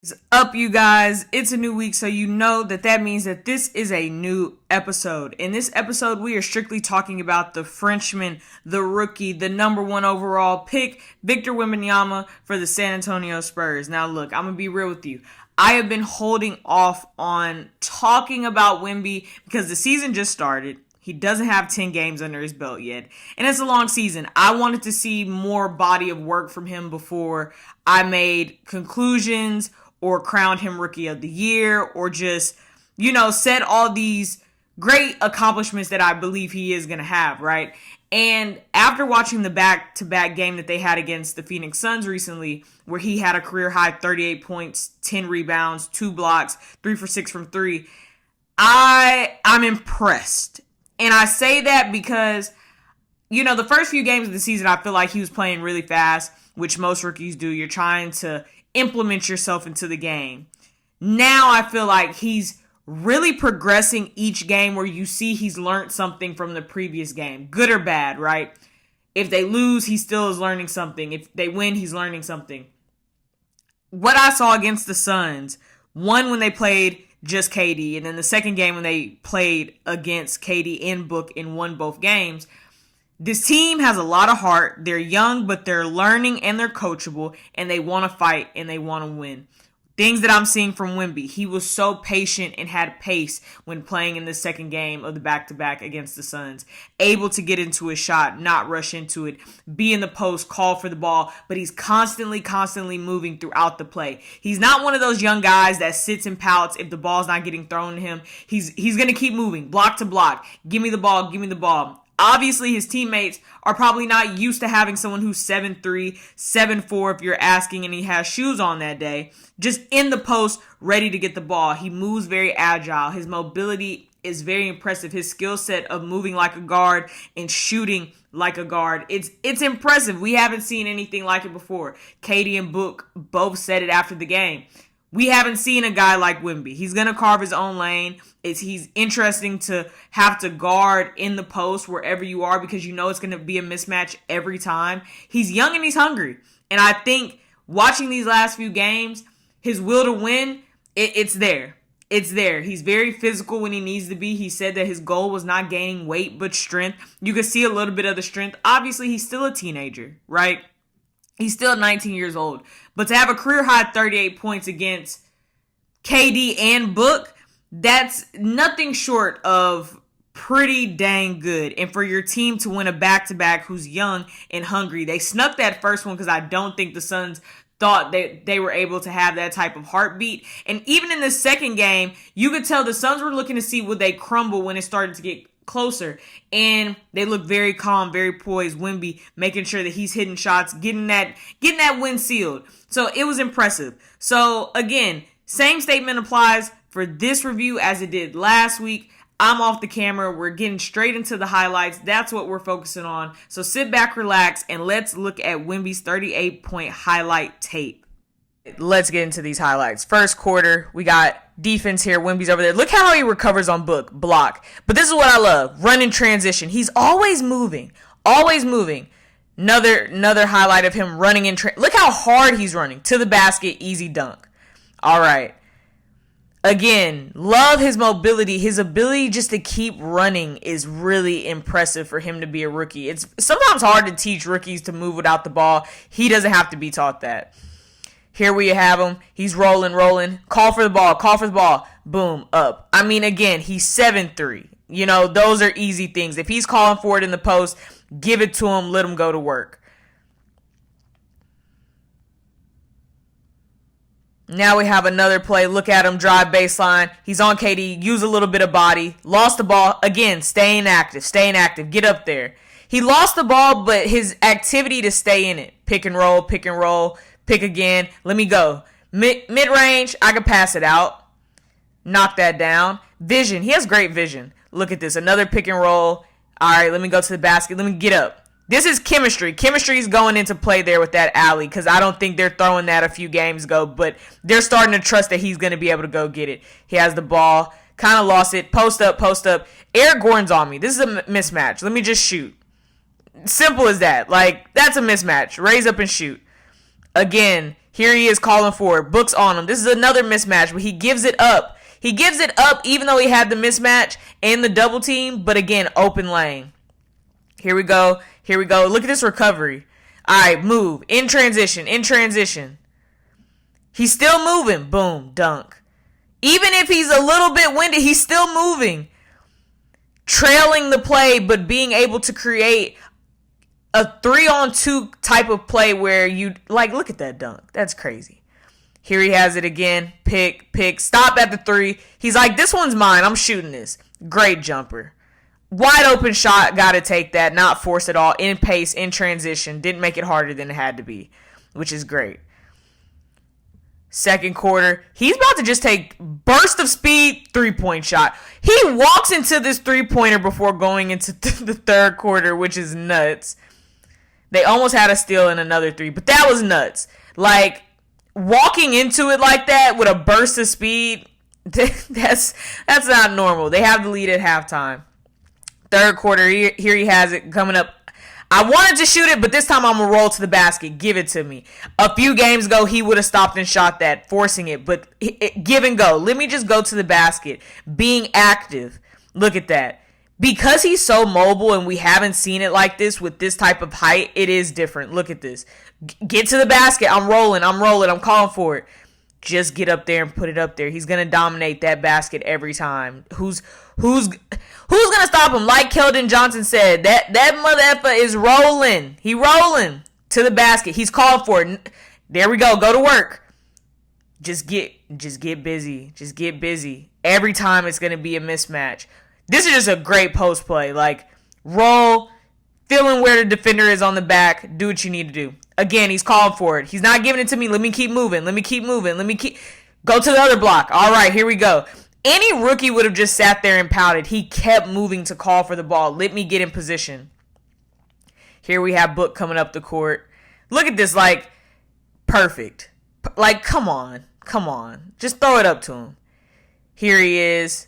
What's up, you guys? It's a new week, so you know that means that this is a new episode. In this episode, we are strictly talking about the Frenchman, the rookie, the number one overall pick, Victor Wembanyama for the San Antonio Spurs. Now, look, I'm gonna be real with you. I have been holding off on talking about Wemby because the season just started. He doesn't have 10 games under his belt yet. And it's a long season. I wanted to see more body of work from him before I made conclusions or crowned him rookie of the year or just, said all these great accomplishments that I believe he is going to have, right? And after watching the back-to-back game that they had against the Phoenix Suns recently, where he had a career high 38 points, 10 rebounds, 2 blocks, 3 for 6 from 3, I'm impressed. And I say that because, the first few games of the season, I feel like he was playing really fast, which most rookies do. You're trying to implement yourself into the game. Now I feel like he's really progressing each game where you see he's learned something from the previous game, good or bad, right? If they lose, he still is learning something. If they win, he's learning something. What I saw against the Suns, one when they played just KD, and then the second game when they played against KD and Book and won both games, this team has a lot of heart. They're young, but they're learning and they're coachable, and they want to fight and they want to win. Things that I'm seeing from Wemby, he was so patient and had pace when playing in the second game of the back-to-back against the Suns. Able to get into his shot, not rush into it, be in the post, call for the ball, but he's constantly moving throughout the play. He's not one of those young guys that sits and pouts if the ball's not getting thrown to him. He's going to keep moving, block to block. Give me the ball. Obviously, his teammates are probably not used to having someone who's 7'3", 7'4", if you're asking, and he has shoes on that day, just in the post, ready to get the ball. He moves very agile. His mobility is very impressive. His skill set of moving like a guard and shooting like a guard, it's impressive. We haven't seen anything like it before. Katie and Book both said it after the game. We haven't seen a guy like Wemby. He's going to carve his own lane. He's interesting to have to guard in the post wherever you are because you know it's going to be a mismatch every time. He's young and he's hungry. And I think watching these last few games, his will to win, it's there. It's there. He's very physical when he needs to be. He said that his goal was not gaining weight but strength. You can see a little bit of the strength. Obviously, he's still a teenager, right? He's still 19 years old. But to have a career-high 38 points against KD and Book, that's nothing short of pretty dang good. And for your team to win a back-to-back who's young and hungry, they snuck that first one because I don't think the Suns thought they were able to have that type of heartbeat. And even in the second game, you could tell the Suns were looking to see would they crumble when it started to get closer, and they look very calm, very poised. Wemby making sure that he's hitting shots, getting that win sealed. So it was impressive. So again, same statement applies for this review as it did last week. I'm off the camera. We're getting straight into the highlights. That's what we're focusing on. So sit back, relax, and let's look at Wemby's 38-point highlight tape. Let's get into these highlights. First quarter, we got defense here. Wemby's over there. Look how he recovers on block. But this is what I love. Run in transition. He's always moving. Another highlight of him running in look how hard he's running. To the basket, easy dunk. All right. Again, love his mobility. His ability just to keep running is really impressive for him to be a rookie. It's sometimes hard to teach rookies to move without the ball. He doesn't have to be taught that. Here we have him. He's rolling. Call for the ball. Boom, up. I mean, again, he's 7'3". Those are easy things. If he's calling for it in the post, give it to him. Let him go to work. Now we have another play. Look at him. Drive baseline. He's on KD. Use a little bit of body. Lost the ball. Again, staying active. Get up there. He lost the ball, but his activity to stay in it. Pick and roll. Pick again. Let me go. Mid-range, I can pass it out. Knock that down. Vision. He has great vision. Look at this. Another pick and roll. All right, let me go to the basket. Let me get up. This is chemistry. Chemistry is going into play there with that alley because I don't think they're throwing that a few games ago, but they're starting to trust that he's going to be able to go get it. He has the ball. Kind of lost it. Post up. Eric Gordon's on me. This is a mismatch. Let me just shoot. Simple as that. That's a mismatch. Raise up and shoot. Again, Here he is calling for it. Book's on him. This is another mismatch, but he gives it up. He gives it up even though he had the mismatch and the double team, but again, open lane. Here we go. Here we go. Look at this recovery. All right, move. In transition. In transition. He's still moving. Boom. Dunk. Even if he's a little bit winded, he's still moving. Trailing the play, but being able to create a 3-on-2 type of play where you, like, look at that dunk. That's crazy. Here he has it again. Pick. Stop at the 3. He's like, this one's mine. I'm shooting this. Great jumper. Wide open shot. Got to take that. Not force at all. In pace, in transition. Didn't make it harder than it had to be, which is great. Second quarter, he's about to just take burst of speed, 3-point shot. He walks into this 3-pointer before going into the third quarter, which is nuts. They almost had a steal in another 3, but that was nuts. Like, walking into it like that with a burst of speed, that's not normal. They have the lead at halftime. Third quarter, here he has it coming up. I wanted to shoot it, but this time I'm going to roll to the basket. Give it to me. A few games ago, he would have stopped and shot that, forcing it. But give and go. Let me just go to the basket. Being active. Look at that. Because he's so mobile and we haven't seen it like this with this type of height, it is different. Look at this. Get to the basket. I'm rolling. I'm calling for it. Just get up there and put it up there. He's going to dominate that basket every time. Who's going to stop him? Like Keldon Johnson said, that mother effer is rolling. He rolling to the basket. He's calling for it. There we go. Go to work. Just get busy. Just get busy. Every time it's going to be a mismatch. This is just a great post play. Like, roll, feeling where the defender is on the back. Do what you need to do. Again, he's calling for it. He's not giving it to me. Let me keep moving. Go to the other block. All right, here we go. Any rookie would have just sat there and pouted. He kept moving to call for the ball. Let me get in position. Here we have Book coming up the court. Look at this, like, perfect. Like, come on. Just throw it up to him. Here he is.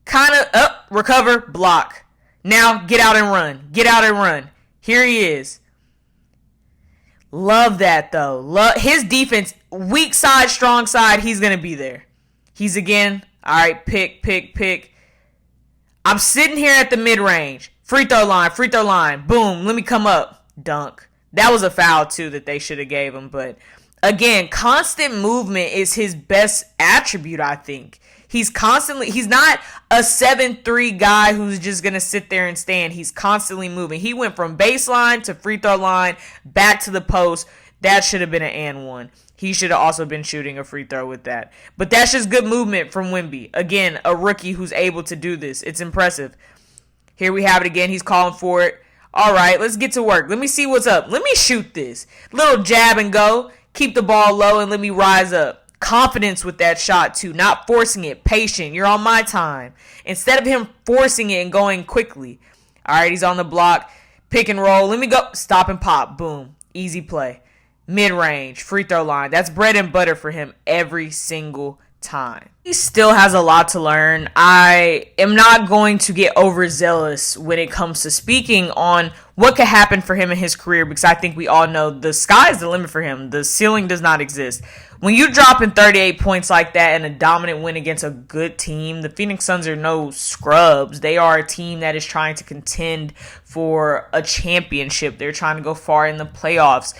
Kind of up, recover, block. Now get out and run. Here he is. Love that, though. Love his defense. Weak side, strong side. He's going to be there. He's again. All right, pick. I'm sitting here at the mid-range. Free throw line. Boom. Let me come up. Dunk. That was a foul, too, that they should have gave him. But, again, constant movement is his best attribute, I think. He's not a 7-3 guy who's just going to sit there and stand. He's constantly moving. He went from baseline to free throw line, back to the post. That should have been an and one. He should have also been shooting a free throw with that. But that's just good movement from Wemby. Again, a rookie who's able to do this. It's impressive. Here we have it again. He's calling for it. All right, let's get to work. Let me see what's up. Let me shoot this. Little jab and go. Keep the ball low and let me rise up. Confidence with that shot, too. Not forcing it. Patient. You're on my time. Instead of him forcing it and going quickly. All right, he's on the block. Pick and roll. Let me go. Stop and pop. Boom. Easy play. Mid-range. Free throw line. That's bread and butter for him every single time. He still has a lot to learn. I am not going to get overzealous when it comes to speaking on what could happen for him in his career, because I think we all know the sky is the limit for him. The ceiling does not exist. When you drop in 38 points like that and a dominant win against a good team, the Phoenix Suns are no scrubs. They are a team that is trying to contend for a championship. They're trying to go far in the playoffs.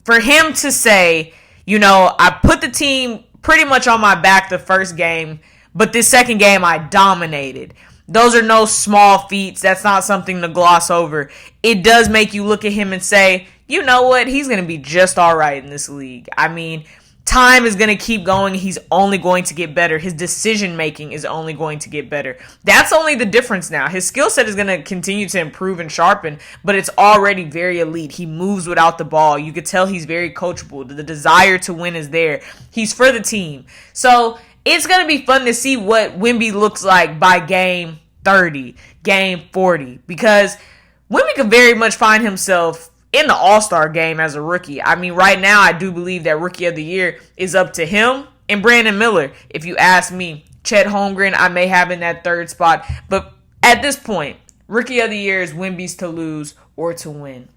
For him to say, I put the team pretty much on my back the first game, but this second game I dominated. Those are no small feats. That's not something to gloss over. It does make you look at him and say, you know what? He's going to be just all right in this league. I mean, time is going to keep going. He's only going to get better. His decision making is only going to get better. That's only the difference now. His skill set is going to continue to improve and sharpen, but it's already very elite. He moves without the ball. You could tell he's very coachable. The desire to win is there. He's for the team. So it's going to be fun to see what Wemby looks like by game 30, game 40, because Wemby could very much find himself in the All-Star game as a rookie. I mean, right now, I do believe that Rookie of the Year is up to him and Brandon Miller. If you ask me, Chet Holmgren, I may have in that third spot. But at this point, Rookie of the Year is Wemby's to lose or to win.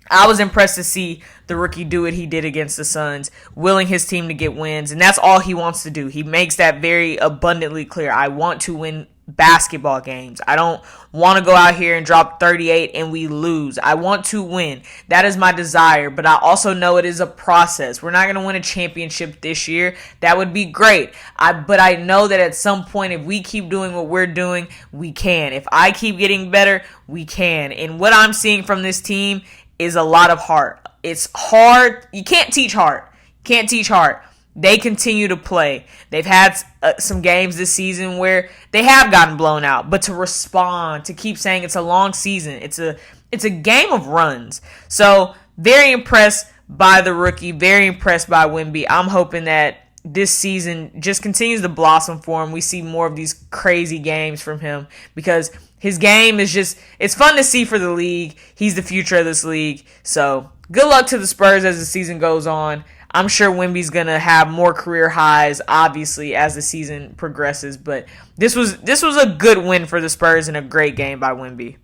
I was impressed to see the rookie do what he did against the Suns, willing his team to get wins, and that's all he wants to do. He makes that very abundantly clear. I want to win basketball games. I don't want to go out here and drop 38 and we lose. I want to win. That is my desire, but I also know it is a process. We're not going to win a championship this year. That would be great. But I know that at some point, if we keep doing what we're doing, we can. If I keep getting better, we can. And what I'm seeing from this team is a lot of heart. It's hard. You can't teach heart. Can't teach heart. They continue to play. They've had some games this season where they have gotten blown out, but to respond, to keep saying it's a long season, it's a game of runs. So very impressed by the rookie, very impressed by Wemby. I'm hoping that this season just continues to blossom for him. We see more of these crazy games from him because his game is just, it's fun to see for the league. He's the future of this league. So good luck to the Spurs as the season goes on. I'm sure Wemby's going to have more career highs, obviously, as the season progresses. But this was a good win for the Spurs and a great game by Wemby.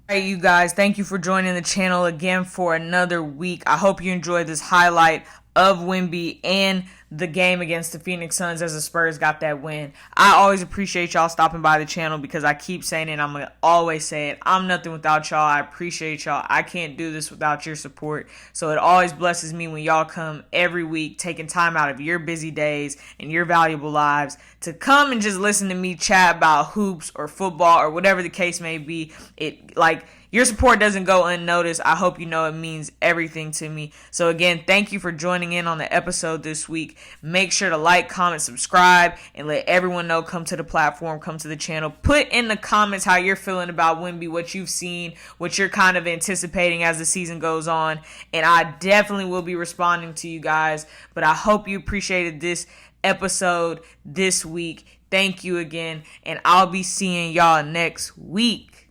All right, you guys, thank you for joining the channel again for another week. I hope you enjoyed this highlight of Wemby and the game against the Phoenix Suns as the Spurs got that win. I always appreciate y'all stopping by the channel because I keep saying it and I'm going to always say it. I'm nothing without y'all. I appreciate y'all. I can't do this without your support. So it always blesses me when y'all come every week taking time out of your busy days and your valuable lives to come and just listen to me chat about hoops or football or whatever the case may be. Your support doesn't go unnoticed. I hope you know it means everything to me. So again, thank you for joining in on the episode this week. Make sure to like, comment, subscribe, and let everyone know. Come to the platform, come to the channel. Put in the comments how you're feeling about Wemby, what you've seen, what you're kind of anticipating as the season goes on. And I definitely will be responding to you guys. But I hope you appreciated this episode this week. Thank you again, and I'll be seeing y'all next week.